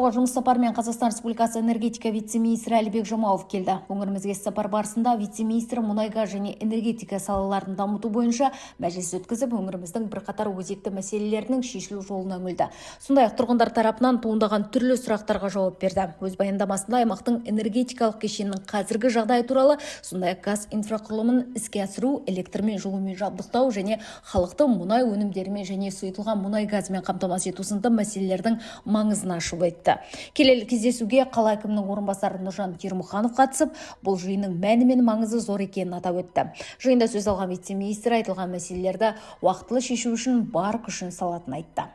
Атырауға жұмыс сапарымен Қазақстан Республикасы энергетика вице-министрі Әлібек Жамалов келді. Өңірімізге сапар барысында вице-министр мұнай-газ және энергетика салаларын дамыту бойынша мәжіліс өткізіп, өңіріміздің бірқатар өзекті мәселелерінің шешілу жолына үңілді. Сондай-ақ тұрғындар тарапынан туындаған түрлі сұрақтарға жауап берді. Өз баяндамасында аймақтың энергетикалық кешенінің қазіргі жағдайы туралы, сондай-ақ газ инфрақұрылымын іске асыру, электрмен жылумен жабдықтау және халықты мұнай өнімдерімен және сұйытылған мұнай газымен қамтамасыз ету сынды мәселелердің маңызын ашып айтты. Келелі кездесуге қала әкімінің орынбасары Нұржан Ермұханов қатысып, бұл жиынның мәні мен маңызы зор екенін атап өтті. Жиында сөз алған вице-министр айтылған мәселелерді уақытылы шешу үшін бар күшін салатынын айтты.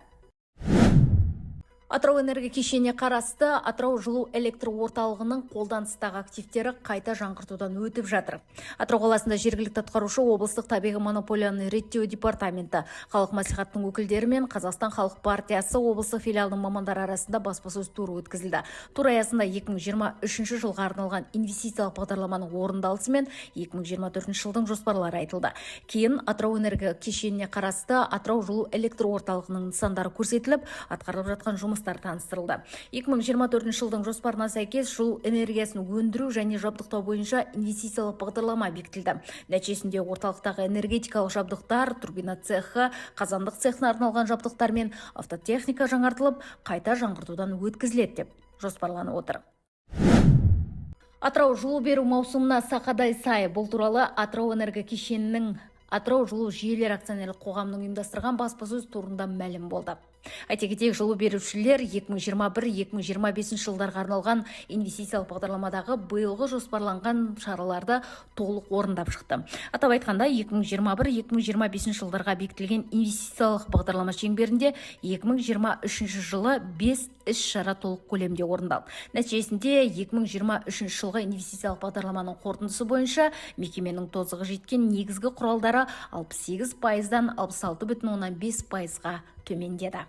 Атырау энергия кешеніне қарасты Атырау жылу электр орталығының қолданыстағы активтері қайта жаңғыртудан өтіп жатыр. Атырау қаласында жергілікті атқарушы облыстық табиғи монополияны реттеу департаменті, халық мәслихатының өкілдері мен Қазақстан халық партиясы облыстық филиалының мамандары арасында баспасөз туры өткізілді. Тур аясында 2023 жылға арналған инвестициялық бағдарламаның орындалысы мен 2024 жылдың жоспарлары айтылды. Кейін Атырау энергия кешеніне қарасты Атырау жылу электр орталығының нысандары көрсетіліп, атқарылып жатқан жұмыстар таныстырылды. 2024 жылдың жоспарына сәйкес жылу энергиясын өндіру және жабдықтау бойынша инвестициялық бағдарлама бекітілді. Нәтижесінде орталықтағы энергетикалық жабдықтар, турбина цехы, қазандық цехына арналған жабдықтар мен автотехника жаңартылып, қайта жаңғыртудан өткізіледі деп жоспарланып отыр. Атырау жылу беру маусымына сақадай сай. Бұл туралы Атырау энергия кешенінің Атырау жылу жүйелер акционерлік қоғамының ұйымдастырған баспасөз турында мәлім болды. Айта кетейік, жылу берушілер 2021-2025 жылдарға арналған инвестициялық бағдарламадағы биылғы жоспарланған шараларды толық орындап шықты. Атап айтқанда, 2021-2025 жылдарға бекітілген инвестициялық бағдарлама шеңберінде 2023 жылы 5 іс-шара толық көлемде орындалды. Нәтижесінде 2023 жылғы инвестициялық бағдарламаның қорытындысы бойынша мекеменің тозығы жеткен негізгі құралдары 68%-дан 66,5%-ға төмендеді.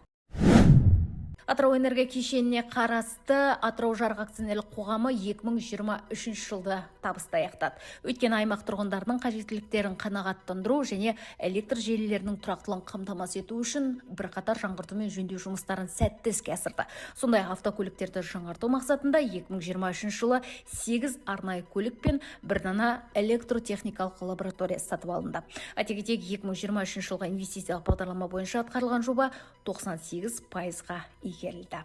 Атырау энергия кешеніне қарасты Атырау жарық акционерлік қоғамы 2023 жылды табысты аяқтады. Өткен аймақ тұрғындарының қажеттіліктерін қанағаттандыру және электр желілерінің тұрақтылығын қамтамасыз ету үшін бірқатар жаңғырту мен жөндеу жұмыстарын сәтті іске асырды. Сондай-ақ автокөліктерді жаңарту мақсатында 2023 жылы 8 арнайы көлік пен 1 дана электротехникалық лаборатория сатып алынды. Айта кетейік, 2023 жылға инвестициялық бағдарлама бойынша атқарылған жоба 98%-ға игерілді.